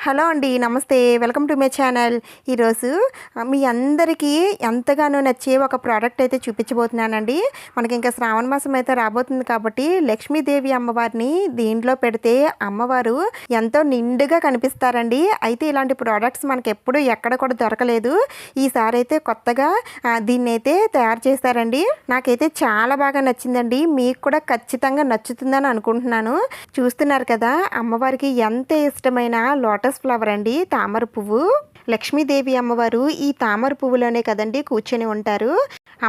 Hello అండి, నమస్తే. Welcome to my channel. ఈరోజు మీ అందరికీ ఎంతగానో నచ్చే ఒక ప్రోడక్ట్ అయితే చూపించబోతున్నానండి. మనకి ఇంకా శ్రావణ మాసం అయితే రాబోతుంది కాబట్టి లక్ష్మీదేవి అమ్మవారిని దీంట్లో పెడితే అమ్మవారు ఎంతో నిండుగా కనిపిస్తారండి. అయితే ఇలాంటి ప్రోడక్ట్స్ మనకి ఎప్పుడు ఎక్కడ కూడా దొరకలేదు. ఈసారి అయితే కొత్తగా దీన్ని అయితే తయారు చేస్తారండి. నాకైతే చాలా బాగా నచ్చిందండి. మీకు కూడా ఖచ్చితంగా నచ్చుతుందని అనుకుంటున్నాను. చూస్తున్నారు కదా, అమ్మవారికి ఎంత ఇష్టమైన లోటస్ ఫ్లవర్ అండి, తామర పువ్వు. లక్ష్మీదేవి అమ్మవారు ఈ తామర పువ్వులోనే కదండి కూర్చొని ఉంటారు.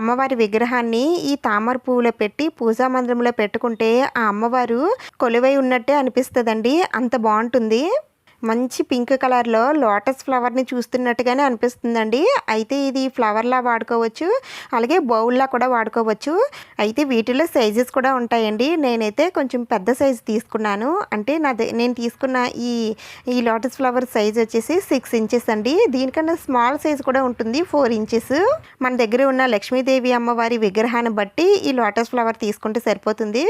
అమ్మవారి విగ్రహాన్ని ఈ తామర పువ్వులో పెట్టి పూజా మందిరంలో పెట్టుకుంటే ఆ అమ్మవారు కొలువై ఉన్నట్టే అనిపిస్తుందండి. అంత బాగుంటుంది. మంచి పింక్ కలర్లో లోటస్ ఫ్లవర్ని చూస్తున్నట్టుగానే అనిపిస్తుందండి. అయితే ఇది ఫ్లవర్లా వాడుకోవచ్చు, అలాగే బౌల్లా కూడా వాడుకోవచ్చు. అయితే వీటిలో సైజెస్ కూడా ఉంటాయండి. నేనైతే కొంచెం పెద్ద సైజు తీసుకున్నాను. అంటే నేను తీసుకున్న ఈ లోటస్ ఫ్లవర్ సైజ్ వచ్చేసి 6 ఇంచెస్ అండి. దీనికన్నా స్మాల్ సైజ్ కూడా ఉంటుంది, 4 ఇంచెస్. మన దగ్గర ఉన్న లక్ష్మీదేవి అమ్మవారి విగ్రహాన్ని బట్టి ఈ లోటస్ ఫ్లవర్ తీసుకుంటే సరిపోతుంది.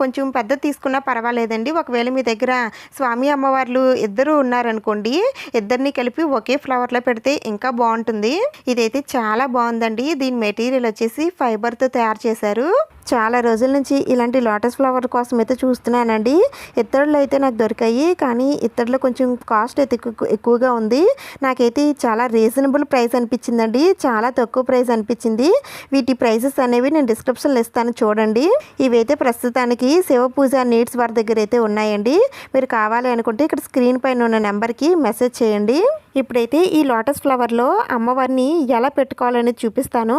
కొంచెం పెద్ద తీసుకున్నా పర్వాలేదండి. ఒకవేళ మీ దగ్గర స్వామి అమ్మవార్లు ఇద్దరు ఉన్నారనుకోండి, ఇద్దరిని కలిపి ఒకే ఫ్లవర్లో పెడితే ఇంకా బాగుంటుంది. ఇదైతే చాలా బాగుందండి. దీని మెటీరియల్ వచ్చేసి ఫైబర్తో తయారు చేశారు. చాలా రోజుల నుంచి ఇలాంటి లోటస్ ఫ్లవర్ కోసం అయితే చూస్తున్నానండి. ఇత్తడిలో అయితే నాకు దొరికాయి, కానీ ఇత్తడిలో కొంచెం కాస్ట్ అయితే ఎక్కువగా ఉంది. నాకైతే చాలా రీజనబుల్ ప్రైస్ అనిపించిందండి. చాలా తక్కువ ప్రైస్ అనిపించింది. వీటి ప్రైసెస్ అనేవి నేను డిస్క్రిప్షన్లో ఇస్తాను, చూడండి. ఇవైతే ప్రస్తుతానికి శివ పూజ నీడ్స్ వారి దగ్గర అయితే ఉన్నాయండి. మీరు కావాలి అనుకుంటే ఇక్కడ స్క్రీన్ పైన ఉన్న నెంబర్కి మెసేజ్ చేయండి. ఇప్పుడైతే ఈ లోటస్ ఫ్లవర్లో అమ్మవారిని ఎలా పెట్టుకోవాలనేది చూపిస్తాను.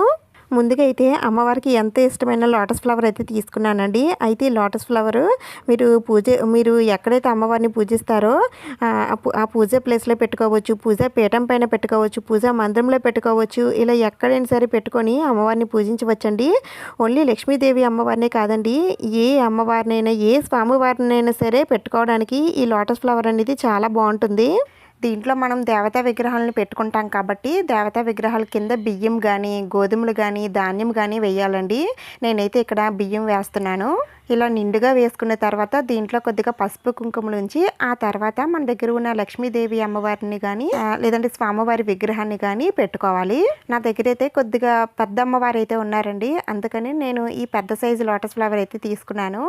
ముందుగా అయితే అమ్మవారికి ఎంత ఇష్టమైన లోటస్ ఫ్లవర్ అయితే తీసుకున్నానండి. అయితే ఈ లోటస్ ఫ్లవర్ మీరు ఎక్కడైతే అమ్మవారిని పూజిస్తారో ఆ పూజ ప్లేస్లో పెట్టుకోవచ్చు, పూజా పీఠం పైన పెట్టుకోవచ్చు, పూజా మందిరంలో పెట్టుకోవచ్చు. ఇలా ఎక్కడైనా సరే పెట్టుకొని అమ్మవారిని పూజించవచ్చండి. ఓన్లీ లక్ష్మీదేవి అమ్మవారినే కాదండి, ఏ అమ్మవారినైనా ఏ స్వామివారినైనా సరే పెట్టుకోవడానికి ఈ లోటస్ ఫ్లవర్ అనేది చాలా బాగుంటుంది. దీంట్లో మనం దేవతా విగ్రహాలను పెట్టుకుంటాం కాబట్టి దేవతా విగ్రహాల కింద బియ్యం కానీ, గోధుమలు కానీ, ధాన్యం కానీ వేయాలండి. నేనైతే ఇక్కడ బియ్యం వేస్తున్నాను. ఇలా నిండుగా వేసుకున్న తర్వాత దీంట్లో కొద్దిగా పసుపు కుంకుమలు ఉంచి ఆ తర్వాత మన దగ్గర ఉన్న లక్ష్మీదేవి అమ్మవారిని కానీ లేదంటే స్వామివారి విగ్రహాన్ని కానీ పెట్టుకోవాలి. నా దగ్గర అయితే కొద్దిగా పెద్ద అమ్మవారు అయితే ఉన్నారండి, అందుకని నేను ఈ పెద్ద సైజు లోటస్ ఫ్లవర్ అయితే తీసుకున్నాను.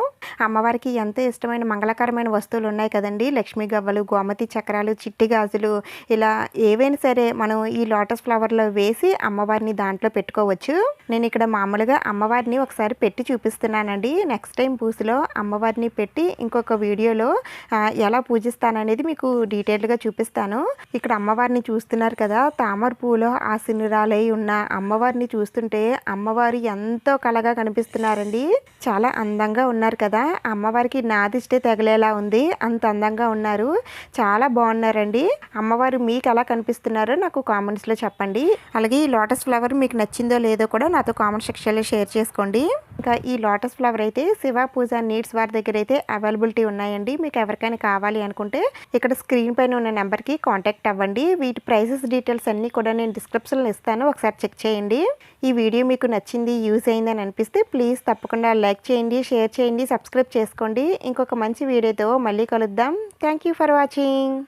అమ్మవారికి ఎంతో ఇష్టమైన మంగళకరమైన వస్తువులు ఉన్నాయి కదండి, లక్ష్మీ గవ్వలు, గోమతి చక్రాలు, చిట్టి గాజులు, ఇలా ఏవైనా సరే మనం ఈ లోటస్ ఫ్లవర్లో వేసి అమ్మవారిని దాంట్లో పెట్టుకోవచ్చు. నేను ఇక్కడ మామూలుగా అమ్మవారిని ఒకసారి పెట్టి చూపిస్తున్నానండి. నెక్స్ట్ పూజలో అమ్మవారిని పెట్టి ఇంకొక వీడియోలో ఎలా పూజిస్తాననేది మీకు డీటెయిల్గా చూపిస్తాను. ఇక్కడ అమ్మవారిని చూస్తున్నారు కదా, తామర పువ్వులో ఆశీనురాలై ఉన్న అమ్మవారిని చూస్తుంటే అమ్మవారు ఎంతో కళగా కనిపిస్తున్నారండి. చాలా అందంగా ఉన్నారు కదా. అమ్మవారికి నాదిష్టే తగిలేలా ఉంది, అంత అందంగా ఉన్నారు. చాలా బాగున్నారండి. అమ్మవారు మీకు ఎలా కనిపిస్తున్నారో నాకు కామెంట్స్లో చెప్పండి. అలాగే ఈ లోటస్ ఫ్లవర్ మీకు నచ్చిందో లేదో కూడా నాతో కామెంట్ సెక్షన్లో షేర్ చేసుకోండి. ఇంకా ఈ లోటస్ ఫ్లవర్ అయితే శివ పూజ నీడ్స్ వారి దగ్గర అయితే అవైలబిలిటీ ఉన్నాయండి. మీకు ఎవరికైనా కావాలి అనుకుంటే ఇక్కడ స్క్రీన్ పైన ఉన్న నెంబర్కి కాంటాక్ట్ అవ్వండి. వీటి ప్రైసెస్ డీటెయిల్స్ అన్నీ కూడా నేను డిస్క్రిప్షన్లో ఇస్తాను, ఒకసారి చెక్ చేయండి. ఈ వీడియో మీకు నచ్చింది, యూజ్ అయిందని అనిపిస్తే ప్లీజ్ తప్పకుండా లైక్ చేయండి, షేర్ చేయండి, సబ్స్క్రైబ్ చేసుకోండి. ఇంకొక మంచి వీడియోతో మళ్ళీ కలుద్దాం. Thank you for watching.